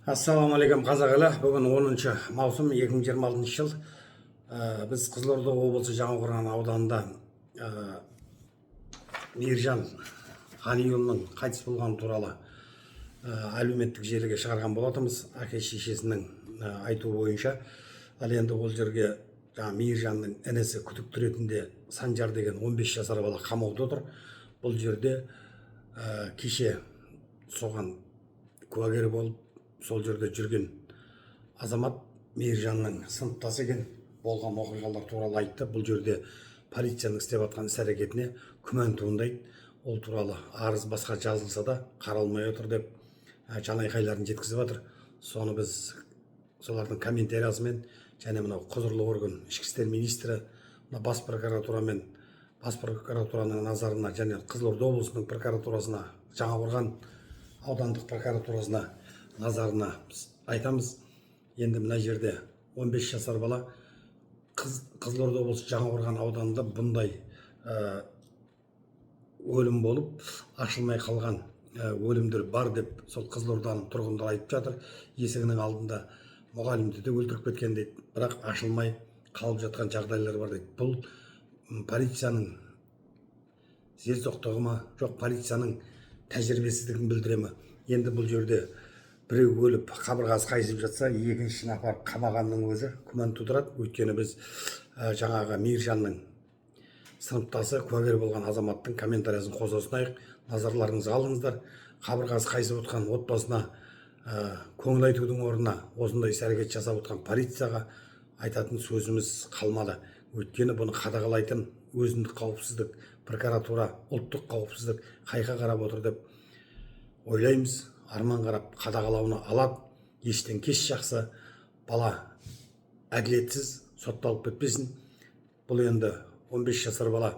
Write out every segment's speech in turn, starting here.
Ассалаумағалейкум қазақ елі. Бүгін 10 маусым 2026 жыл. Біз Қызылорда облысы Жаңақорған ауданында Мейіржан Ғаниұлының қайтыс болғаны туралы әлеуметтік желіге шығарған болатынбыз. Әке шешесінің айтуы бойынша. Ал енді ол жерге Мейіржанның інісі күдікті ретінде Санжар деген 15 жасар бала қамауда отыр. Бұл жерде кеше соған куәгер болып сол жерде жүрген азамат Мейіржанның сыныптасы екен, болған оқиғалар туралы айтты. Бұл жерде полицияның істеп жатқан іс-әрекетіне күмән туындайды. Ол туралы арыз басқа жазылса да қаралмай отыр деп жанайқайларын жеткізіп жатыр. Соны біз солардың комментариясымен және мынау құзырлы орган ішкі істер министрі, бас прокуратураның назарына және Қызылорда облысының прокуратурасына, Жаңақорған аудандық прокуратурасына назарына айтамыз. Енді мына жерде 15 жасар бала Қызылорда облысы Жаңақорған ауданында бұндай өлім болып ашылмай қалған өлімдер бар деп сол Қызылорданың тұрғындары айтып жатыр. Есігінің алдында мұғалімді де өлтіріп кеткен дейді, бірақ ашылмай қалып жатқан жағдайлар бар дейді. Бұл полицияның селсоқтығы ма, жоқ полицияның тәжірибесіздігін білдіре ме? Енді бұл жерде біреу өліп қабырғасы қайысып жатса, екіншісін апарып қамағанның өзі күмән тудырады. Өйткені біз жаңағы Мейіржанның сыныптасы куәгер болған азаматтың комментариясын қоса ұсынайық. Назарларыңызға алыңыздар. Қабырғасы қайысып отқан отбасына көңіл айтудың орнына осындай іс-әрекет жасап отқан полицияға айтатын сөзіміз қалмады. Өйткені бұны қадағалайтын өзіндік қауіпсіздік, прокуратура, ұлттық қауіпсіздік қайқа қарап отыр деп ойлаймыз. Арман қарап қадағалауына алады. Ештен кеш жақсы, бала әділетсіз сотталып кетпесін. Бұл енді 15 жасар бала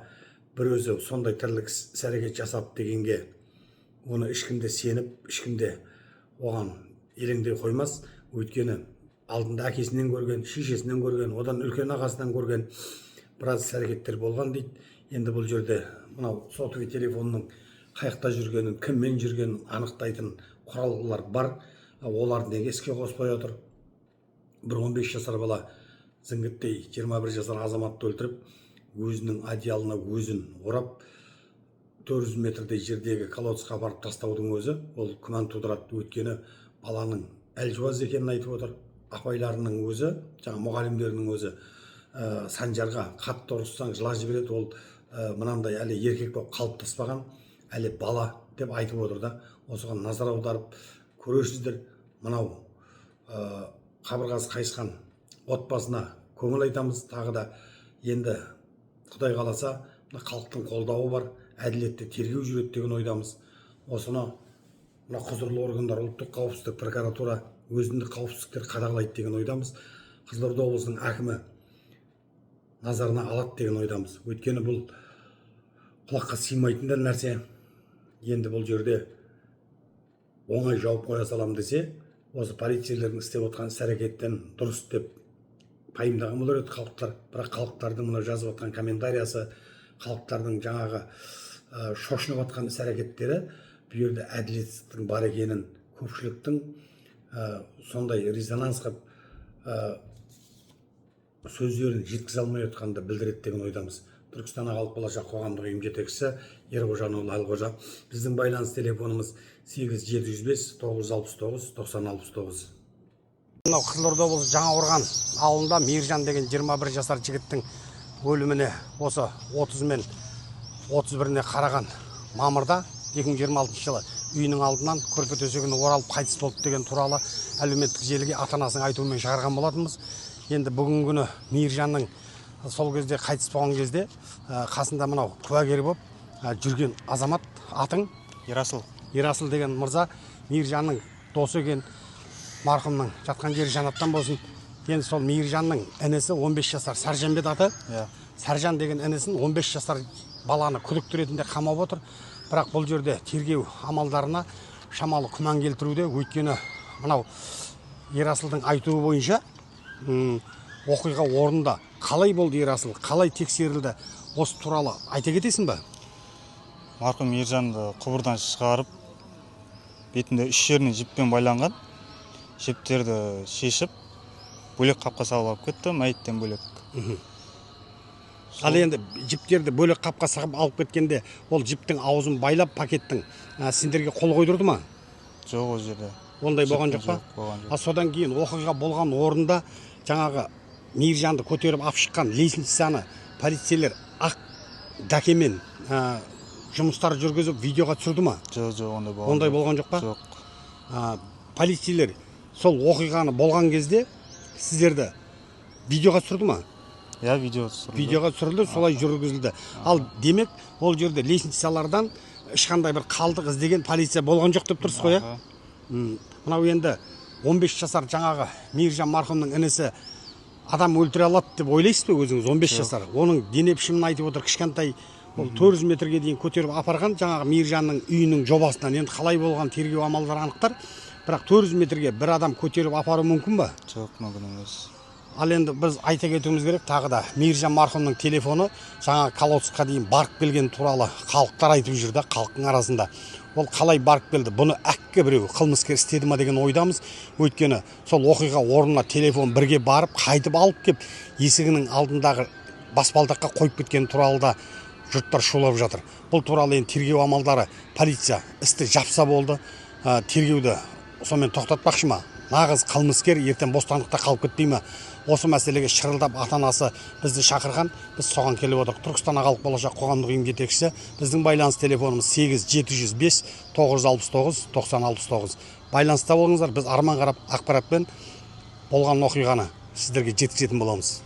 бір өзі сондай тірлік іс-әрекет жасап дегенге оны ешкімде сеніп, ешкімде оған елеңдей қоймас. Өйткені алдында әкесінен көрген, шешесінен көрген, одан үлкен ағасынан көрген біраз іс-әрекеттер болған дейді. Енді бұл жерде мынау сотовый телефонның қайықта жүргенін, кіммен жүргенін анықтайтын құралдар бар. Оларды неге іске қоспай отыр? Бір 15 жасар бала зіңгіттей 21 жасар азаматты өлтіріп, өзінің одеялына өзін орап, 400 метрдей жердегі колодцқа апарып тастаудың өзі ол күмән тудырады. Өйткені баланың әлжуаз екенін айтып отыр. Апайларының өзі, жаңа мұғалімдерінің өзі Санжарға қатты ұрыссаң жылап жібереді, ол мынандай әлі еркек болып қалыптаспаған, әлі бала деп айтып отыр да. Осыған назар аударып көресіздер. Мынау қабырғасы қайысқан отбасына көңіл айтамыз. Тағы да енді Құдай қаласа халықтың қолдауы бар, әділетті тергеу жүреді деген ойдамыз. Осыны мына құзырлы органдар, ұлттық қауіпсіздік, прокуратура өзіндік қауіпсіздіктер қадағалайды деген ойдамыз. Қызылорда облысының әкімі назарына алады деген ойдамыз. Өйткені бұл құлаққа сыймайтын нәрсе. Енді бұл жерде оңай жауып қоя салам десе, осы полицейлердің істеп отқан іс-әрекеттен дұрыс деп пайымдаған болар еді халықтар. Бірақ халықтардың мына жазып отқан комментариясы, халықтардың жаңағы шошынып отқан іс-әрекеттері бұл жерде әділетсіздіктің бар екенін, көпшіліктің сондай резонанс қылып сөздерін жеткізе алмай отқанды білдіреді деген ойдамыз. Түркістан халық болашақ қоғамдық ұйым жетекшісі Ерғожанұлы Әлғожа. Біздің байланыс телефонымыз 8705 969 9069. Мынау Қызылорда облысы Жаңақорған ауылында Мейіржан деген 21 жасар жігіттің өліміне осы 30 мен 31-іне қараған мамырда 2026 жылы үйінің алдынан көрпе төсегіне оралып қайтыс болды деген туралы әлеуметтік желіге ата-анасының айтуымен шығарған болатынбыз. Енді бүгінгі күні Мейіржанның сол кезде қайтыс болған кезде қасында мынау куәгер болып жүрген азамат, атың Ерасыл деген мырза, Мейіржанның досы екен. Марқұмның жатқан жері жанаттан болсын. Енді сол Мейіржанның інісі 15 жасар Саржанбет аты. Саржан деген інісін 15 жасар баланы күдікті ретінде қамап отыр. Бірақ бұл жерде тергеу амалдарына шамалы күмән келтіруде. Өйткені мынау Ерасылдың айтуы бойынша оқиға орнында қалай болды Ерасыл, қалай тексерілді, осы туралы айта кетесің ба? Марқұм Мейіржанды құбырдан шығарып, бетінде 3 жеріне жіппен байланған. жіптерді шешіп, бөлек қапқа салып алып кетті, мәйіттен бөлек. Ал енді жіптерді бөлек қапқа салып алып кеткенде, ол жіптің аузын байлап пакеттің сендерге қол қойдырды ма? Жоқ, о жерде. Ондай болған жоқ па? А содан кейін оқиға болған орында жаңағы Мейіржанды көтеріп алып шыққан лестницаны полицейлер ақ дәкемен жұмыстар жүргізіп видеоға түсірді ма? Жоқ, ондай болған жоқ па? Жоқ. Полицейлер сол оқиғаны болған кезде сіздерді видеоға түсірді ма? Иә, видеоға түсірілді, солай жүргізілді. Ал демек, ол жерде лестницалардан ешқандай бір қалдық іздеген полиция болған жоқ деп тұрсыз ғой, иә? Мынау енді 15 жасар жаңағы Мейіржан марқұмның інісі адам өлтіре алады деп ойлайсыз ба өзіңіз? 15 жасар. Оның дене пішімін айтып отыр, кішкентай, ол 400 метрге дейін көтеріп апарған жаңағы Мейіржанның үйінің жобасынан. Енді қалай болған тергеу амалдары анықтар. Бірақ 400 метрге бір адам көтеріп апару мүмкін ба? Жоқ, мүмкін емес. Ал енді біз айта кетуіміз керек, тағы да Мейіржан марқұмның телефоны жаңа колодцқа дейін барып келген туралы халықтар айтып жүрді, халықтың арасында. Ол қалай барып келді? Бұны әккі біреу қылмыскер істеді ма деген ойдамыз. Өйткені сол оқиға орнына телефон бірге барып, қайтып алып кеп, есігінің алдындағы баспалдаққа қойып кеткен туралы да жұрттар шулап жатыр. Бұл туралы енді тергеу амалдары, полиция істі жапса болды, тергеуді сонымен тоқтатпақшы ма? Нағыз қылмыскер ертең бостандықта қалып кетпей ме? Осы мәселеге шырылдап ата-анасы бізді шақырған, біз соған келіп отырық. Түркістан ағалық болашақ қоғамдық ұйым жетекшісі. Біздің байланыс телефонымыз 8 705 969 9069. Байланыста болыңыздар, біз арман қарап ақпаратпен болған оқиғаны сіздерге жеткізетін боламыз.